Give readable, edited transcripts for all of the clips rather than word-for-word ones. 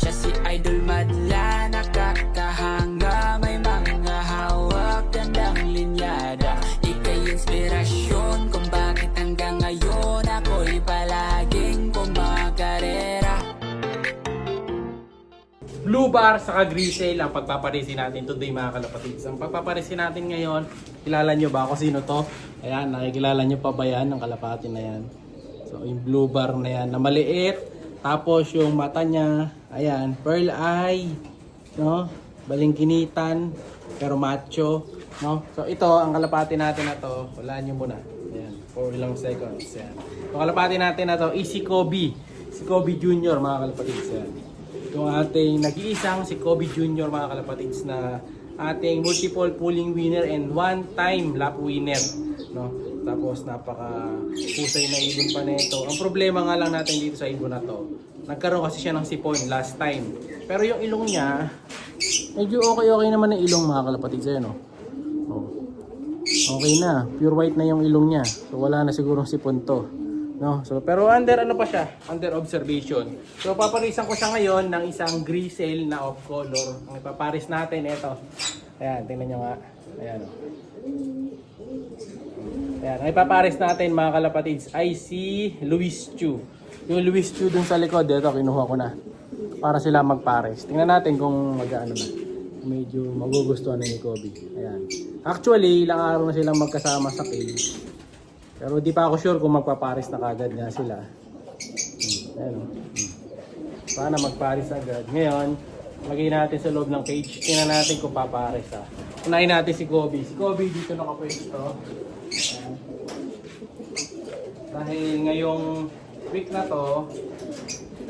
Siya si Idol Madla, nakakahanga, may mga hawak, gandang linyada. Ika'y inspirasyon kung bakit hanggang ngayon ako'y palaging kumakarera. Blue bar saka Grisel ang pagpaparisin natin today mga kalapatids. Ang pagpaparisin natin ngayon, kilala nyo ba ako sino to? Ayan, nakikilala nyo pa ba yan ng kalapati na yan? So yung blue bar na yan na maliit, tapos yung mata niya, ayan, pearl eye, no? Balingkinitan, pero macho, no? So ito, ang kalapati natin na to, wala nyo muna. Ayan, for ilang seconds. Ayan. Ang kalapati natin na to, is si Kobe. Si Kobe Jr. mga kalapatids. Ayan. Yung ating nag-iisang si Kobe Jr. mga kalapatids na ating multiple pulling winner and one-time lap winner, no? Tapos napaka husay na ibon pa nito. Ang problema nga lang natin dito sa ibon na to, nagkaroon kasi siya ng sipon last time. Pero yung ilong niya, medyo okay naman ang ilong mga kalapatids. Ayan, no? Oh. Okay na, pure white na yung ilong niya. So wala na sigurong sipon to. No, so pero under ano pa siya? Under observation. So paparisan ko siya ngayon ng isang Grisel na off color. Ang ipaparis natin ito. Ayan, tingnan niyo nga. Ayan. Ayan, ang ipaparis natin mga kalapatids ay si Louis Chu. Yung Louis Chu dun sa likod, ito kinuha ko na. Para sila magpares. Tingnan natin kung mag-ano na. Medyo magugustuhan na ni Kobe. Ayan. Actually, ilang araw na silang magkasama sa cage. Pero di pa ako sure kung magpaparis na kagad nga sila. Ayan. Sana magparis agad. Ngayon, lagay natin sa loob ng cage. Tingnan natin kung paparis ha. Unahin natin si Kobe. Si Kobe dito nakapwesto. Dahil ngayong week na to,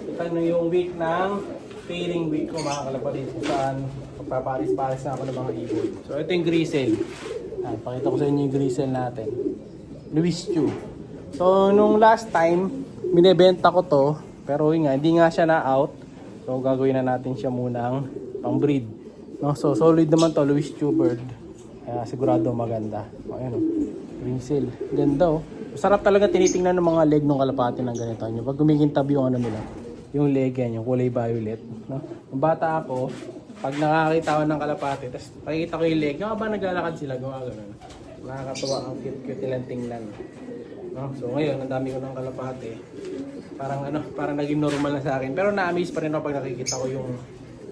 ito na yung week ng pairing week ko mga kalapatid. Kung saan magpaparis-paris na ako ng mga ibon. So ito yung Grisel. Pakita ko sa inyo yung Grisel natin. Louis Chu. So nung last time binebenta ko to, pero yun nga, hindi nga siya na out. So gagawin na natin siya munang pang breed, no? So solid naman to, Louis Chu bird. Kaya sigurado maganda. Ayun, Grisel. Ganda oh. Sarap talaga tinitingnan ng mga leg ng kalapati ng ganito. Pag gumigintab yung ano nila, yung leg yan, yung kulay violet, no? Nung bata ako, pag nakakita ko ng kalapati, tapos pakikita ko yung leg, yung ba naglalakad sila, gawa ganun. Nakakatuwa, ang cute nilang tingnan. No? So ngayon, ang dami ko ng kalapate. Parang naging normal na sa akin. Pero na-amaze pa rin ako pag nakikita ko yung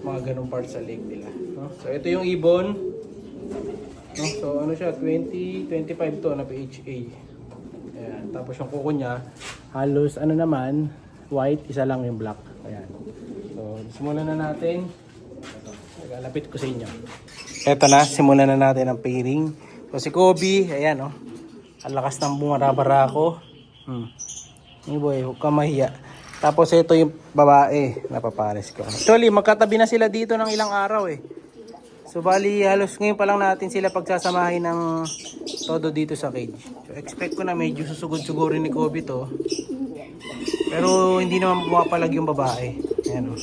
mga ganung parts sa leg nila. No? So ito yung ibon. No? So ano siya, 25 to na PHA. Ayan. Tapos yung kuko niya, halos ano naman, white, isa lang yung black. Ayan. So simulan na natin. Lapit ko sa inyo. Ito na, simulan na natin ang pairing. So si Kobe, ayan oh. Ang lakas ng bumarabara ko. Hey boy, huwag ka mahiya. Tapos ito yung babae, napapares ko. Actually, magkatabi na sila dito ng ilang araw eh. So bali, halos ngayon pa lang natin sila pagsasamahin ng todo dito sa cage. So expect ko na medyo susugod-sugurin ni Kobe to. Pero hindi naman pumapalag yung babae. Ayan oh.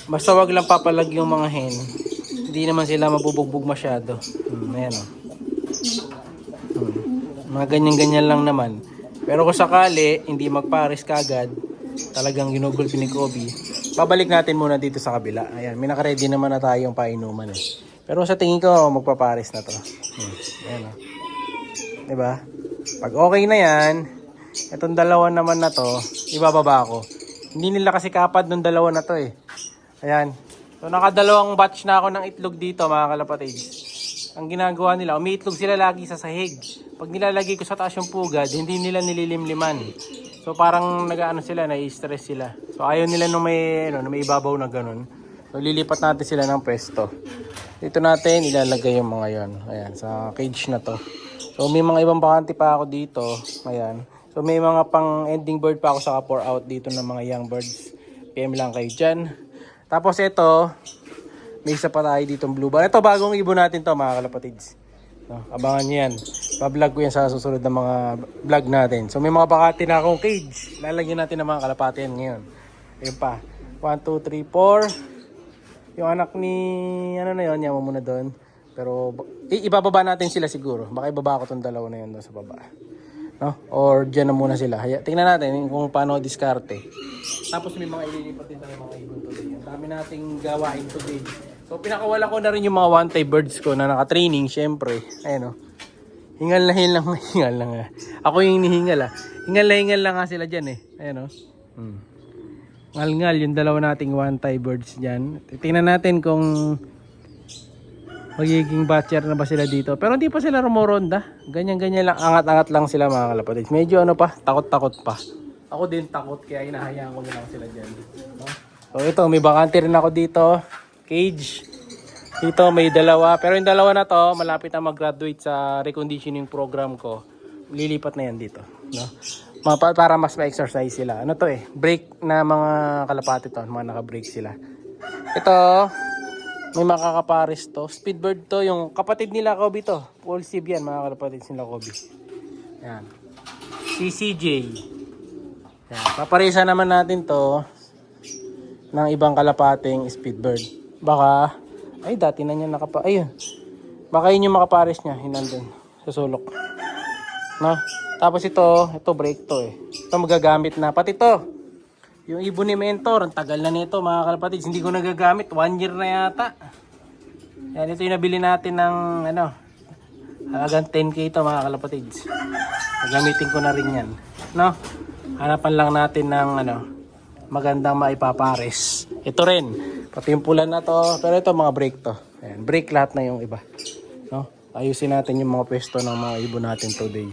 Basta wag lang papalag yung mga hen. Hindi naman sila mabubugbog masyado. Ayan o. Mga ganyan-ganyan lang naman. Pero kung sakali, hindi magpares kagad, talagang ginugulpi ni Kobe, pabalik natin muna dito sa kabila. Ayan, may nakaready naman na tayong painuman eh. Pero sa tingin ko, magpapares na to. Ayan o. Diba? Pag okay na yan, itong dalawa naman na to, ibababa ko. Hindi nila kasi kapad ng dalawa na to eh. Ayan. So nakadalawang batch na ako ng itlog dito mga kalapatids. Ang ginagawa nila, umiitlog sila lagi sa sahig. Pag nilalagay ko sa taas yung pugad, hindi nila nililimliman. So parang nag-ano sila, nai-stress sila. So ayaw nila nung may ibabaw na ganun. So lilipat natin sila ng pwesto. Dito natin ilalagay yung mga yon. Ayan, sa cage na to. So may mga ibang bakante pa ako dito. Ayan. So may mga pang ending bird pa ako saka pour out dito ng mga young birds. PM lang kayo dyan. Tapos ito, may isa pa tayo ditong blue bar. Ito bagong ibon natin to mga kalapatids. No, abangan nyo yan. Pa-vlog ko yan sa susunod na mga vlog natin. So may mga bakati na akong cage. Lalagyan natin ng mga kalapati yan ngayon. Ayun pa. 1, 2, 3, 4. Yung anak ni, ano na yun, yaman muna doon. Pero ibababa natin sila siguro. Baka ibaba ko tong dalawa na yun doon sa baba. No? Or dyan na muna sila. Tingnan natin kung paano diskarte. Tapos may mga ililipat din tayo mga ibon today. Ang dami nating gawain today. So pinakawala ko na rin yung mga one-time birds ko na naka-training, syempre. Ayan o. Hingal na hingal lang, hingal lang. Ako yung hinihingal Hingal na hingal lang nga sila dyan eh. Ayan o. Ngal-ngal yung dalawa nating one-time birds dyan. Tingnan natin kung magiging batcher na ba sila dito. Pero hindi pa sila rumoronda. Ganyan-ganyan lang. Angat-angat lang sila mga kalapatids. Medyo ano pa, takot-takot pa. Ako din takot kaya hinahayaan ko na lang sila dyan. No? So ito, may bakante rin ako dito. Cage. Dito may dalawa. Pero yung dalawa na to, malapit na mag-graduate sa reconditioning program ko. Lilipat na yan dito. No? Para mas ma-exercise sila. Ano to break na mga kalapati to. Mga naka-break sila. Ito, may makakapares to. Speedbird to. Yung kapatid nila Kobe to. Full sib yan mga kalapatid nila Kobe. Yan. CCJ. Yan. Paparisa naman natin to ng ibang kalapating speedbird. Baka, ay dati na niya ayun. Baka yun yung makapares niya. Hinandun. Sa sulok. No? Tapos ito break to Ito magagamit na. Pati to. Yung ibon ni Mentor, ang tagal na nito mga kalapatids. Hindi ko nagagamit. 1 year na yata. Yan, ito yung nabili natin ng halagang 10k ito mga kalapatids. Gagamitin ko na rin yan. No? Hanapan lang natin ng magandang maipapares. Ito rin. Pati yung pula na to. Pero ito mga break to. Ayan, break lahat na yung iba. No? Ayusin natin yung mga pwesto ng mga ibon natin today.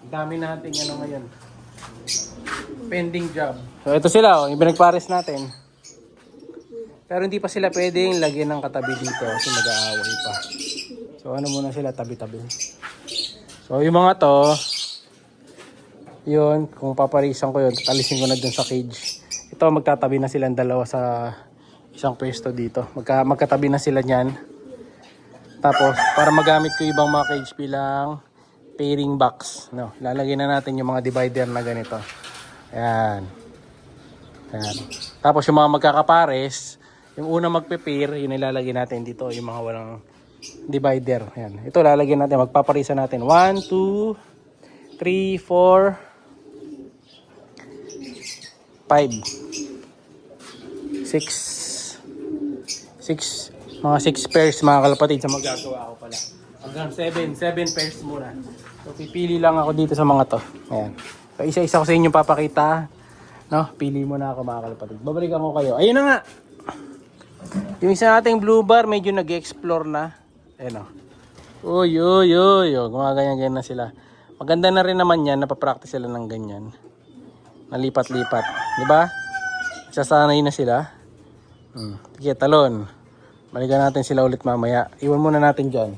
Ang dami natin ngayon. Pending job. So ito sila yung pinagpares natin. Pero hindi pa sila pwedeng lagyan ng katabi dito kasi mag-aaway pa. So ano muna sila, tabi-tabi. So yung mga to, yun, kung paparisan ko yun, tatalisin ko na dun sa cage. Ito magtatabi na silang dalawa sa isang pwesto dito. Magkatabi na sila niyan. Tapos para magamit ko ibang mga cage bilang pairing box. No, lalagyan na natin yung mga divider na ganito. Ayan. Ayan. Tapos yung mga magkakapares, yung unang magpe-pair, yun ilalagay natin dito, yung mga walang divider. Ayan. Ito lalagyan natin, magpaparisa natin. 1, 2, 3, 4, 5, 6, mga 6 pairs mga kalapatid sa magagawa ko pala. Hanggang 7 pairs muna. So pipili lang ako dito sa mga to. Ayan. So isa-isa ko sa inyo papakita. No, pili mo na ako mga kalapatid. Babalikan ko kayo. Ayun na nga. Yung isa nating blue bar medyo nag-explore na. Ayun o. Uy. Gumaganyan-ganyan na sila. Maganda na rin naman yan. Napapractice sila ng ganyan. Nalipat-lipat. Diba? Sasanay na sila. Sige, talon. Balikan natin sila ulit mamaya. Iwan muna natin dyan.